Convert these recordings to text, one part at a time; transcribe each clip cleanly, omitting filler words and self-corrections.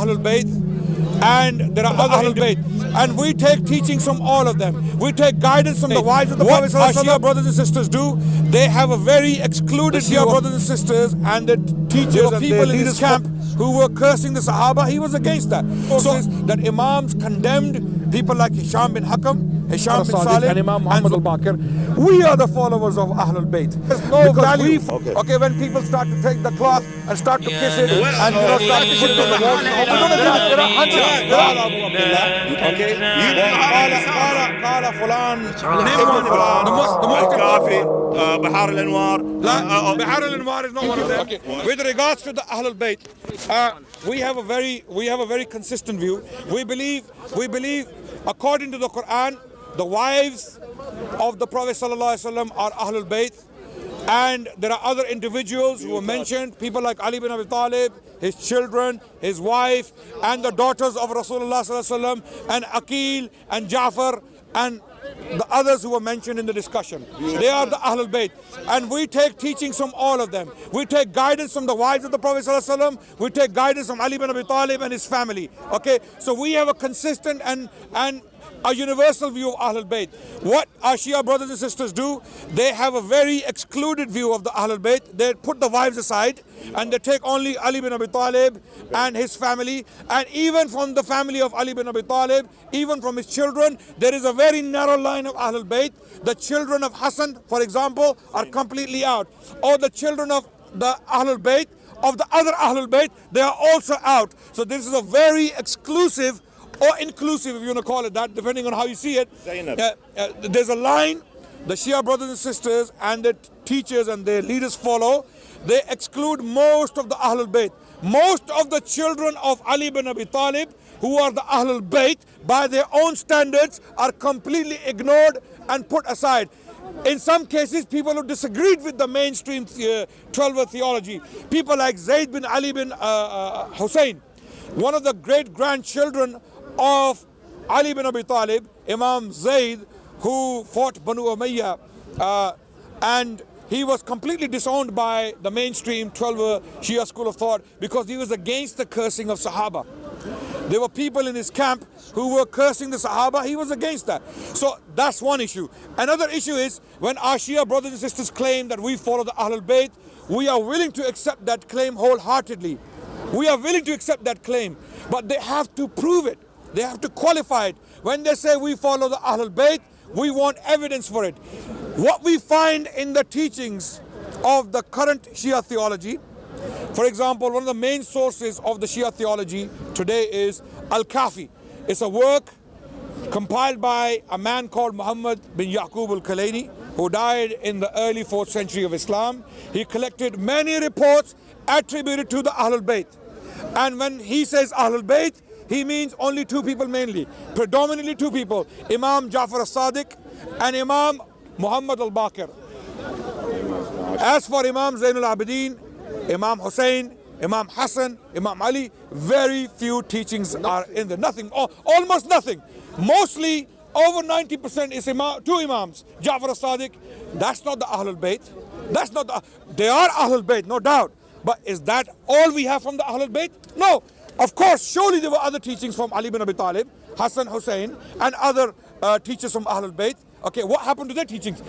Ahlul Bayt and there are other Ahlul Bayt, and we take teachings from all of them. We take guidance from the wives of the Prophet. What our Shia brothers and sisters do, they have a very excluded Shia brothers and sisters and the teachers and people in his camp who were cursing the Sahaba. He was against that. So that Imams condemned people like Hisham bin Hakam, Hisham bin Salih, and Imam Muhammad al-Baqir. We are the followers of Ahlul Bayt. There's no value. Okay, when people start to take the cloth and start to kiss it and start to put it on the wall, قال فلان الكافي بحار الانوار. بحار الانوار is not one of them. Okay. With regards to the Ahlul Bayt, we have a very consistent view. We believe according to the Quran, the wives of the Prophet ﷺ are Ahlul Bayt, and there are other individuals who were mentioned, people like Ali bin Abi Talib, his children, his wife, and the daughters of Rasulullah ﷺ, and Aqil and Ja'far and the others who were mentioned in the discussion. They are the Ahlul Bayt, and we take teachings from all of them. We take guidance from the wives of the Prophet ﷺ. We take guidance from Ali bin Abi Talib and his family. Okay, so we have a consistent and a universal view of Ahlul Bayt. What our Shia brothers and sisters do, they have a very excluded view of the Ahlul Bayt. They put the wives aside and they take only Ali bin Abi Talib and his family, and even from the family of Ali bin Abi Talib, even from his children, there is a very narrow line of Ahlul Bayt. The children of Hassan, for example, are completely out, or the children of the Ahlul Bayt of the other Ahlul Bayt, they are also out. So this is a very exclusive or inclusive, if you want to call it that, depending on how you see it. There's a line the Shia brothers and sisters and their teachers and their leaders follow. They exclude most of the Ahlul Bayt. Most of the children of Ali bin Abi Talib, who are the Ahlul Bayt, by their own standards, are completely ignored and put aside. In some cases, people who disagreed with the mainstream 12 theology, people like Zayd bin Ali bin Hussein, one of the great grandchildren of Ali bin Abi Talib, Imam Zayd, who fought Banu Umayyah, and he was completely disowned by the mainstream 12 Shia school of thought because he was against the cursing of Sahaba. There were people in his camp who were cursing the Sahaba. He was against that. So that's one issue. Another issue is when our Shia brothers and sisters claim that we follow the Ahlul Bayt, we are willing to accept that claim wholeheartedly. We are willing to accept that claim, but they have to prove it. They have to qualify it. When they say we follow the Ahlul Bayt, we want evidence for it. What we find in the teachings of the current Shia theology, for example, one of the main sources of the Shia theology today is Al-Kafi. It's a work compiled by a man called Muhammad bin Yaqub al-Kalaini, who died in the early 4th century of Islam. He collected many reports attributed to the Ahlul Bayt. And when he says Ahlul Bayt, he means only two people mainly, predominantly two people, Imam Ja'far al-Sadiq and Imam Muhammad al-Baqir. As for Imam Zain al-Abidin, Imam Hussein, Imam Hassan, Imam Ali, very few teachings are in there. Nothing, almost nothing. Mostly over 90% is two Imams, Ja'far al-Sadiq. That's not the Ahlul Bayt. That's not they are Ahlul Bayt, no doubt. But is that all we have from the Ahlul Bayt? No. Of course, surely there were other teachings from Ali bin Abi Talib, Hassan, Hussein, and other teachers from Ahlul Bayt. Okay, what happened to their teachings?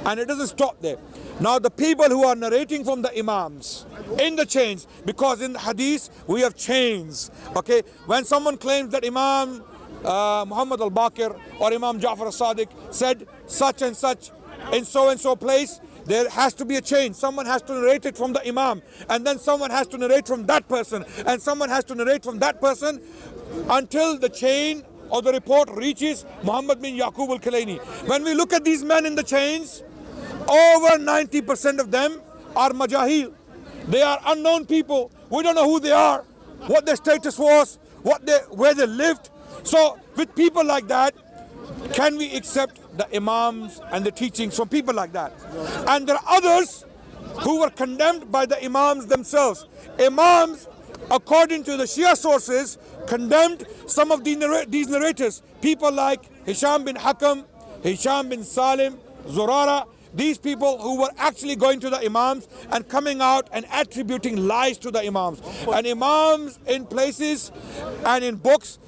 And it doesn't stop there. Now the people who are narrating from the Imams in the chains, because in the Hadith we have chains. Okay, when someone claims that Imam Muhammad al-Baqir or Imam Ja'far al-Sadiq said such and such in so and so place, there has to be a chain. Someone has to narrate it from the Imam, and then someone has to narrate from that person, and someone has to narrate from that person until the chain or the report reaches Muhammad bin Yaqub al-Kalaini. When we look at these men in the chains, over 90% of them are majahil. They are unknown people. We don't know who they are, what their status was, where they lived. So with people like that, can we accept the Imams and the teachings from people like that? And there are others who were condemned by the Imams themselves. Imams, according to the Shia sources, condemned some of these narrators. People like Hisham bin Hakam, Hisham bin Salim, Zurara, these people who were actually going to the Imams and coming out and attributing lies to the Imams. And Imams in places and in books,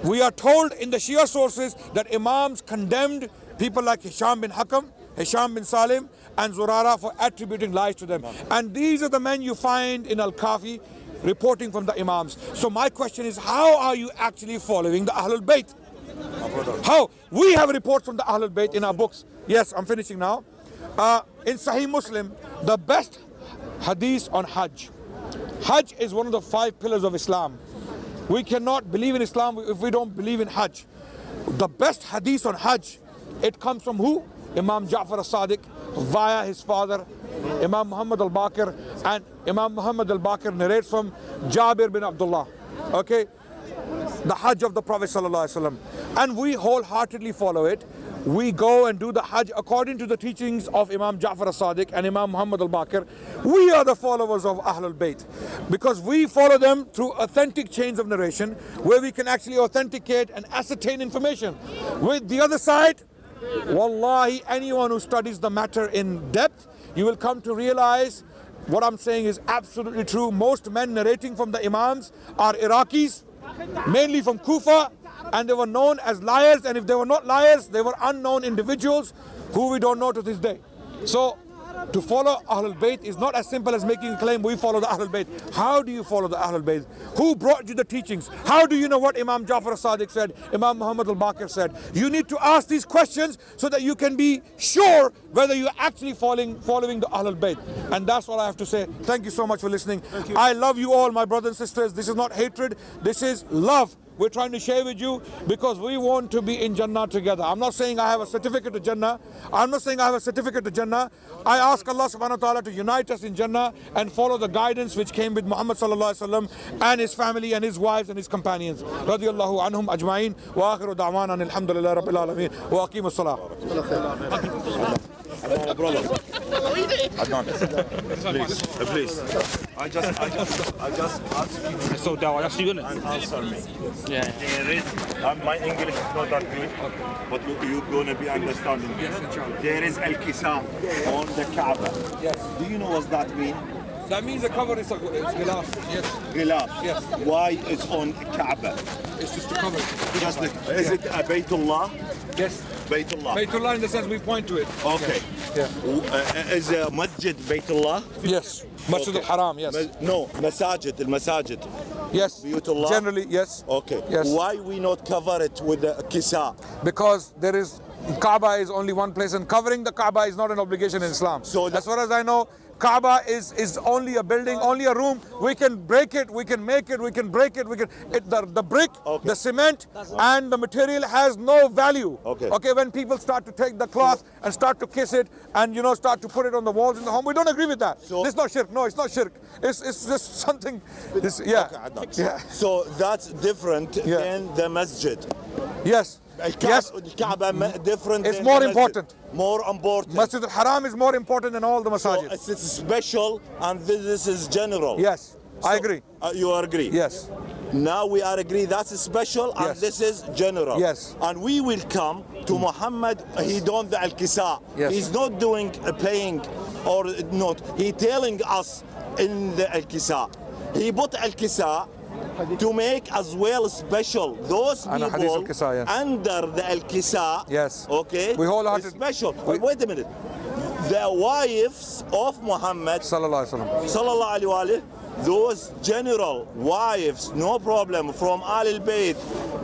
we are told in the Shia sources that Imams condemned people like Hisham bin Hakam, Hisham bin Salim and Zurara for attributing lies to them. And these are the men you find in Al-Kafi reporting from the Imams. So my question is, how are you actually following the Ahlul Bayt? How? We have reports from the Ahlul Bayt in our books. Yes, I'm finishing now. In Sahih Muslim, the best hadith on Hajj. Hajj is one of the 5 pillars of Islam. We cannot believe in Islam if we don't believe in Hajj. The best hadith on Hajj, it comes from who? Imam Ja'far as-Sadiq via his father, Imam Muhammad al-Baqir, and Imam Muhammad al-Baqir narrates from Jabir bin Abdullah. Okay? The Hajj of the Prophet ﷺ. And we wholeheartedly follow it. We go and do the Hajj according to the teachings of Imam Ja'far as-Sadiq and Imam Muhammad al-Baqir. We are the followers of Ahlul Bayt because we follow them through authentic chains of narration where we can actually authenticate and ascertain information. With the other side, wallahi, anyone who studies the matter in depth, you will come to realize what I'm saying is absolutely true. Most men narrating from the Imams are Iraqis, mainly from Kufa, and they were known as liars, and if they were not liars, they were unknown individuals who we don't know to this day. So to follow Ahlul Bayt is not as simple as making a claim we follow the Ahlul Bayt. How do you follow the Ahlul Bayt? Who brought you the teachings? How do you know what Imam Ja'far as-Sadiq said, Imam Muhammad al-Baqir said? You need to ask these questions so that you can be sure whether you're actually following the Ahlul Bayt. And that's all I have to say. Thank you so much for listening. I love you all, my brothers and sisters. This is not hatred, this is love. We're trying to share with you because we want to be in Jannah together. I'm not saying I have a certificate to Jannah. I'm not saying I have a certificate to Jannah. I ask Allah subhanahu wa ta'ala to unite us in Jannah and follow the guidance which came with Muhammad sallallahu alaihi wasallam and his family and his wives and his companions. Radiyallahu anhum ajma'in wa akhiru da'wana alhamdulillah rabbil alameen wa aqimus salah. Brother. Adnan, please. I just ask you. So DAWAH, that's you, And answer me. Yeah. My English is not that good, but you're gonna be understanding me. There is al-Kisa on the Kaaba. Yes. Do you know what that means? That means the cover is glass. Yes. Gilas. Yes. Why is on Kaaba? It's just to cover it. Just is it a Baytullah? Yes. Baytullah. Baytullah in the sense we point to it. Okay. Yeah. Is a Masjid Baytullah? Yes. Masjid al-Haram, yes. No, Masajid. Yes. Baytullah? Generally, yes. Okay. Yes. Why we not cover it with the Kisa? Because there is, Kaaba is only one place and covering the Kaaba is not an obligation in Islam. So as far as I know, Kaaba is only a building, only a room. We can break it, we can make it, we can break it, the brick, Okay. the cement and the material has no value. Okay. When people start to take the cloth and start to kiss it and start to put it on the walls in the home, we don't agree with that. So, this is not shirk. No, it's not shirk. It's just something. Yeah. Okay, Yeah. So that's different Yeah. than the masjid. Yes. Yes. Kaaba different. It's than more the masjid. important. More important. Masjid al-Haram is more important than all the masajid. So it's special and this is general. Yes, I So, agree. You agree? Yes. Now we are agree that's special and Yes. this is general. Yes. And we will come to Muhammad. He done the al-Kisa. Yes. He's not doing paying or not. He telling us in the al-Kisa. He put al-Kisa to make as well special those And a hadith people al-Kisa, yes. under the al-Kisa. Yes. Okay. We wholehearted- Special. Wait a minute. The wives of Muhammad Sallallahu Alaihi Wasallam. sallallahu alaihi wasallam, those general wives, no problem, from Ahlul Bayt,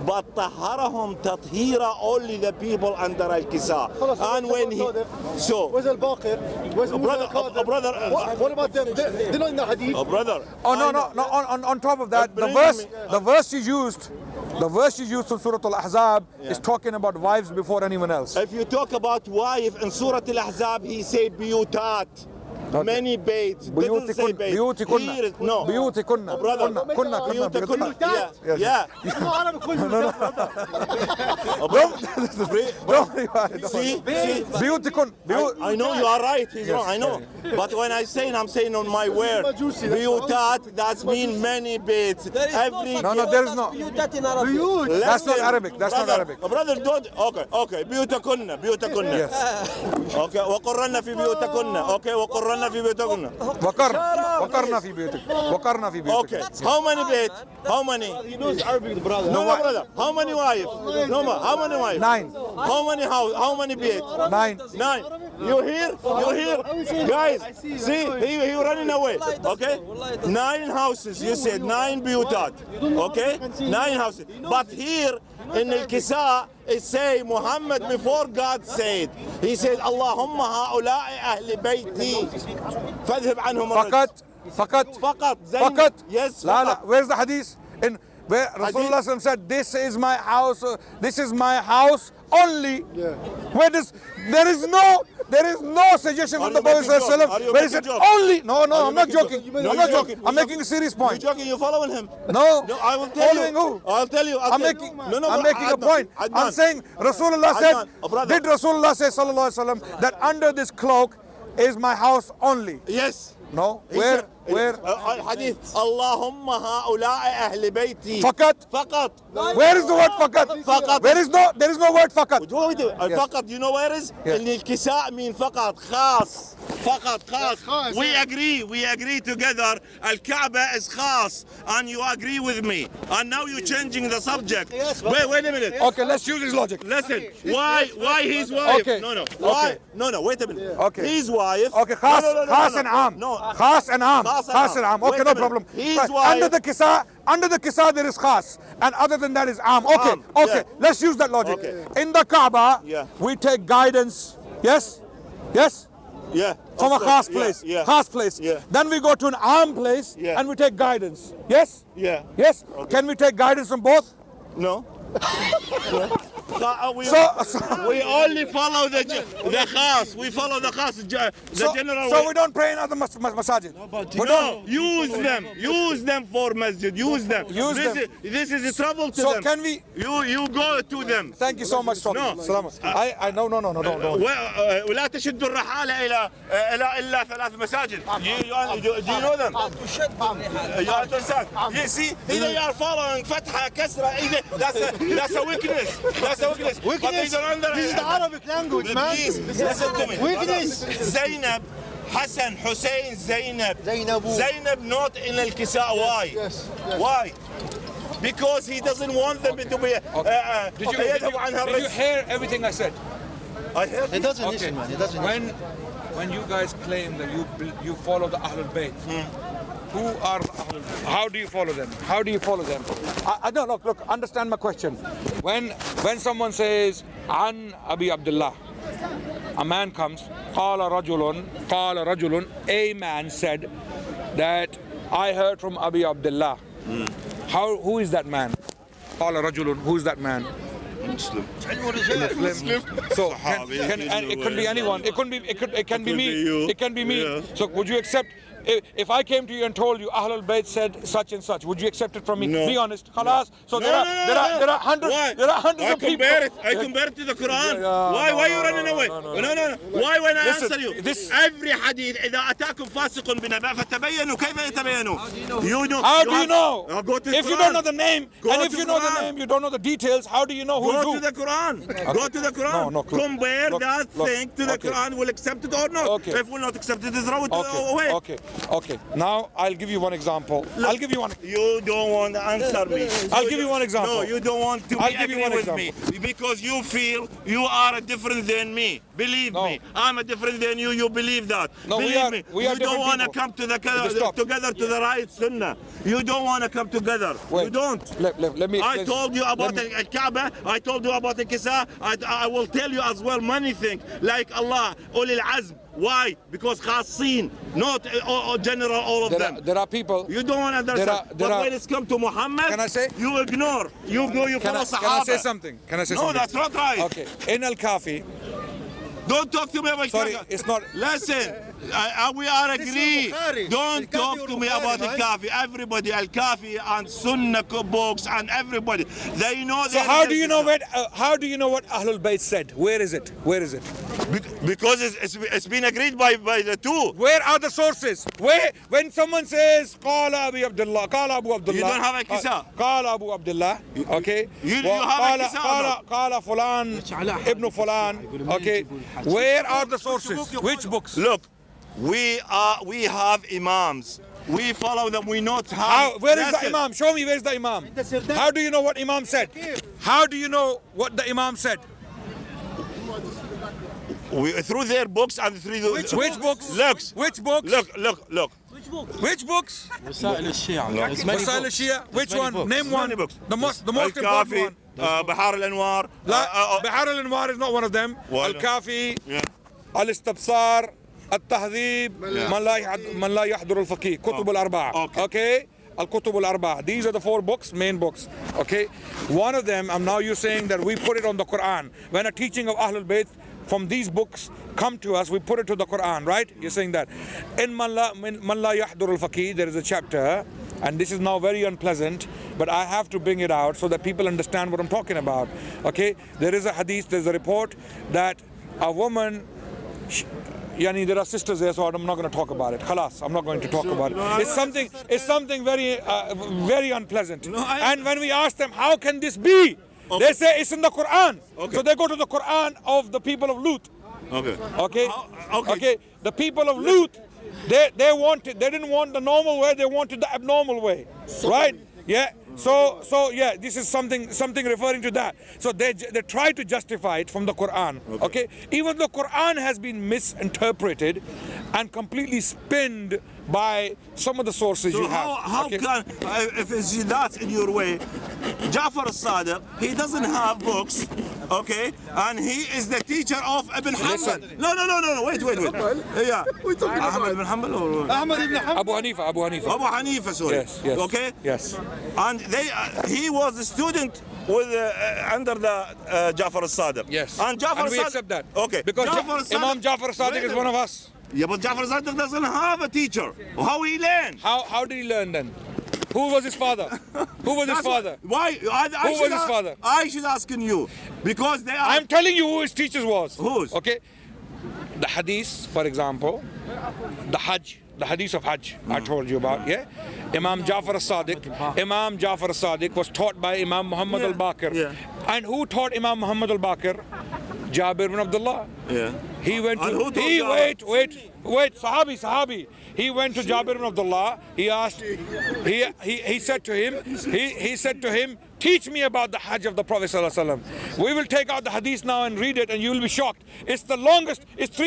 but طهرهم تطهيرا only the people under al-Kisa. And when he, so, Where's al-Baqir? Where's brother, brother, What about them? They're not in the hadith. brother. Oh no. On top of that, the Bring verse you used from Surah Al-Ahzab is talking about wives before anyone else. If you talk about wife in Surah Al-Ahzab, he say biyutat. many baits. Didn't say bait. بيوتكن Here is- no. بيوتكن brother. كنا بيوتكن. Yes. Yeah. اسمه عربي كله. See? بيوتكن I know you are right. He's wrong. I know. But when I'm saying on my word. Biyutat, that means many baits. Every No, there is no. That's not Arabic. That's not Arabic. Brother, don't. Okay. بيوتكن. Yes. Okay. وقرنا في بيوتكن. Okay. وقرنا في بيوتكن. وقرنا في بيوتك. وقرنا في بيوتك. Okay. How many baits? How many? He knows Arabic, brother. No, brother. How many wives? No, how many wives? 9. How many house? How many baits? 9. 9. You hear? Guys, see, he running away. Okay? 9 houses. You said 9 biyutat. Okay? 9 houses. But here in Al-Kisa, it say Muhammad before God said. He said, Allahumma ha'ula'i ahli bayti. فاذهب عنهم الرجس. فقط. Yes. لا. Where's the hadith? In where Rasulullah said, "This is my house. This is my house only." Where there is no suggestion from the Prophet ﷺ where he said only. No, I'm not joking. I'm not joking. I'm making a serious point. You're joking. You're following him. No, I will tell following you. who? I'll tell you. I'm making a point. I'm saying Rasulullah said, did Rasulullah say sallallahu alaihi wasallam that under this cloak is my house only? Yes. No. He Where? said- الحديث اللهم هؤلاء أهل بيتي فقط. Where is the word فقط? There is no word فقط. فقط, you know where is? إن الكساء mean فقط خاص. We agree together. Al-Kaaba is khas, and you agree with me. And now you're changing the subject. Wait a minute. Okay, let's use his logic. Listen, why his wife? Okay. No. Why? Okay. No, wait a minute. Okay. His wife. Okay, خاص and عام. No. خاص and عام. Okay, no problem. Under the kisa there is khas, and other than that is am. Okay, yeah. Let's use that logic. Okay. In the Kaaba, Yeah. we take guidance. Yes. Yeah. From a khas place. Yeah. Khas place. Yeah. Then we go to an am place, Yeah. and we take guidance. Yes. Yeah. Yes. Can we take guidance from both? No. So we only follow the khas. We follow the khas, the general. So way. we don't pray in other masajid. No, use them for masjid. Use them. This is a trouble to them. So can we? You go to them. Thank you so much. No. I no. ولا تشد الرحالة إلا 3 مساجد. Do you know them? You understand? You see, they are following فتحة كسرة. That's a weakness. But they don't understand. This is the Arabic language, man. Please, listen to me. Weakness. Zainab, Hassan, Hussein, Zainab not in Al-Kisa. Why? Yes. Why? Because he doesn't want them to be. Did you hear everything I said? I heard. He doesn't listen, man. He doesn't listen. When you guys claim that you follow the Ahlul Bayt, who are the Ahlul Bayt? How do you follow them? No, look, understand my question. When someone says, An Abi Abdullah, a man comes, قال رجل, a man said that I heard from Abi Abdullah. Who is that man? قال رجل, who is that man? Muslim. So and it could be anyone. It can be me. It can be me. Yeah. So would you accept if I came to you and told you Ahlul Bayt said such and such? Would you accept it from me? No. Be honest. Khalas. So there are hundreds. Why? There are hundreds of people. I compare it to the Quran. Why are you running away? No. Why when I Listen, answer you? this- Every hadith إذا أتاكم فاسق بنبأ فتبينوا كيف يتبينوا. How do you know? Go to the If you Quran. don't know the name, Go and if to you know the Quran. name, you don't know the details, how do you know who Go who? to the Quran. Go to the Quran. No, Compare look, that thing to the okay. Quran. Will accept it or not? Okay. If will not accept it, throw it away. Okay. Now I'll give you one example. I'll give you one. You don't want to answer me. I'll give you one example. No, you don't want to I'll give you agree one with example. me because you feel you are different than me. Believe No. me, I'm different than you. You believe that. No, we believe are- me. we are You don't different want to people. come Stop. together to the right sunnah. You don't want to come together. Wait. You don't. Let me. I explain- told you about let me- Al-Kaaba. I told you about the Kisa. I will tell you as well many things like Allah, Ulil Azm. Why? Because Khasin, not general all of them. There are people. You don't want to understand. there But are- when it's come to Muhammad, Can I say? you ignore. You follow Sahaba. Can I say something? No, that's not right. Okay. In Al-Kafi. Don't talk to me about Sorry, Kaaba. it's not. Listen, We are This is agree. Bukhari. Don't talk Al-Kafi to or me Bukhari, about the man. Kafi. Everybody, Al-Kafi and Sunnah books and everybody, they know. So how do you know what Ahlul Bayt said? Where is it? Where is it? Because it's been agreed by the two. Where are the sources? Where, when someone says Qala Abu Abdullah, Qala Abu Abdullah, You don't have a kisa. Qala Abu Abdullah, okay? You have a kisa or not? Qala Fulan, Ibn Fulan, okay? Where are the sources? Which books? Look, we have imams. We follow them. We not have. How, where is the Listen. Imam? Show me where's the Imam. How do you know what Imam said? How do you know what the Imam said? Through their books and through the Which books? Looks. Which books? Look. Which books? SYED.SHAHID. Wasail al-Shia. Which one? Name one. Many books. The most important one. Bahar al-Anwar. Bahar al-Anwar is not one of them. Why? Al-Kafi, Yeah. Al-Istabsar, Al-Tahdhib, Man la yahdur al-Faqih, Kutub al-Arba'a. Okay? Al-Kutub al-Arba'a. These are the 4 books, main books. Okay? One of them, now you're saying that we put it on the Quran. When a teaching of Ahlul Bayt from these books come to us, we put it to the Quran, right? You're saying that. In Man la yahdur al-Faqih, there is a chapter, and this is now very unpleasant, but I have to bring it out so that people understand what I'm talking about. Okay? There is a hadith, there's a report that a woman, Yani there are sisters there, so I'm not going to talk about it. Khalas, I'm not going to talk about it. It's something very, very unpleasant. And when we ask them, how can this be? They say it's in the Quran. So they go to the Quran of the people of Lut. Okay. The people of Lut, they didn't want the normal way, they wanted the abnormal way, right? Yeah. So yeah, this is something referring to that. So they try to justify it from the Quran. Okay. Even the Quran has been misinterpreted and completely spinned by some of the sources you have. How can, if it's that in your way, Ja'far al-Sadiq, he doesn't have books, okay, and he is the teacher of Ibn Hanbal. No, wait. Yeah. Ahmad ibn Hanbal or Ahmad ibn Hanbal. Abu Hanifa. Abu Hanifa, sorry. Yes. Okay. Yes. And he was a student with under the Ja'far al-Sadiq. Yes. And Ja'far we al-Sadiq. accept that. Okay. Because Ja'far al-Sadiq, Imam Ja'far al-Sadiq is one of us. Yeah, but Ja'far al-Sadiq doesn't have a teacher. How he learned? How did he learn then? Who was his father? Who was his father? Why? Who was his father? I should ask you because they are. I'm telling you who his teachers was. Whose? Okay. The hadith, for example, the hadith of Hajj, I told you about, yeah? Imam Ja'far al-Sadiq was taught by Imam Muhammad al-Baqir. Yeah. And who taught Imam Muhammad al-Baqir? Jabir ibn Abdullah. Yeah. He went And who to, taught wait, Sahabi. He went to Jabir ibn Abdullah. He asked, he said to him, teach me about the Hajj of the Prophet ﷺ. We will take out the hadith now and read it, and you will be shocked. It's the longest. It's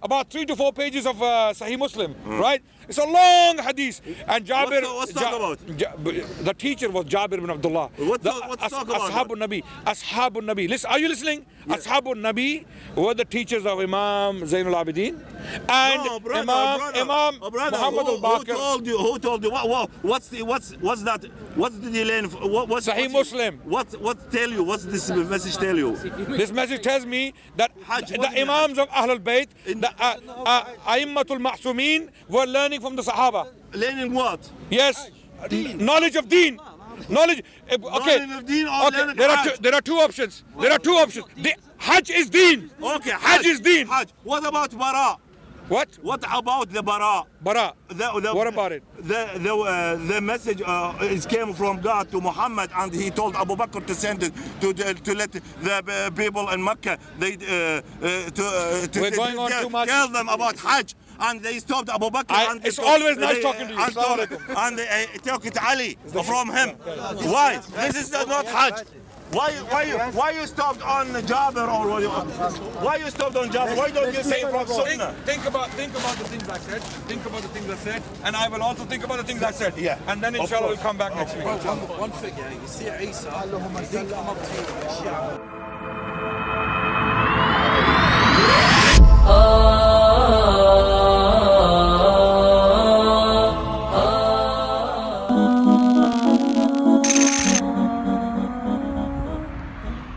about 3 to 4 pages of Sahih Muslim, right? It's a long hadith. And Jabir, What's talk about? The teacher was Jabir ibn Abdullah. What's talk about? Ashabun Nabi. Listen, are you listening? Yeah. Ashabun Nabi were the teachers of Imam Zainul Abidin and Imam Muhammad al-Baqir. Who told you? What's that? What did you learn? Sahih Muslim. What tell you? What's this message tell you? This message tells me that Hajj, the Imams of Ahlul Bayt, the A'immatul Ma'sumin were learning from the Sahaba. Learning what? Yes, knowledge of Deen. Knowledge. Okay. Knowledge of Deen or learning Hajj? There are two options. The Hajj is Deen. Okay. Hajj is Deen. Hajj. What about Bara? What? What about the Bara? Bara. What about it? The message came from God to Muhammad, and he told Abu Bakr to send it to let the people in Mecca We're going on too much. tell them about Hajj, and they stopped Abu Bakr. And it's always nice talking to you. And they took it Ali from him. Why? This is not Hajj. Why you stopped on Jabir or why you stopped on Jabir? Why don't you say from Sunnah? Think about the things I said. Think about the things I said, and I will also think about the things I said. Yeah. And then inshallah we'll come back next week. One thing, yeah, you see Isa, he didn't come up to Shia.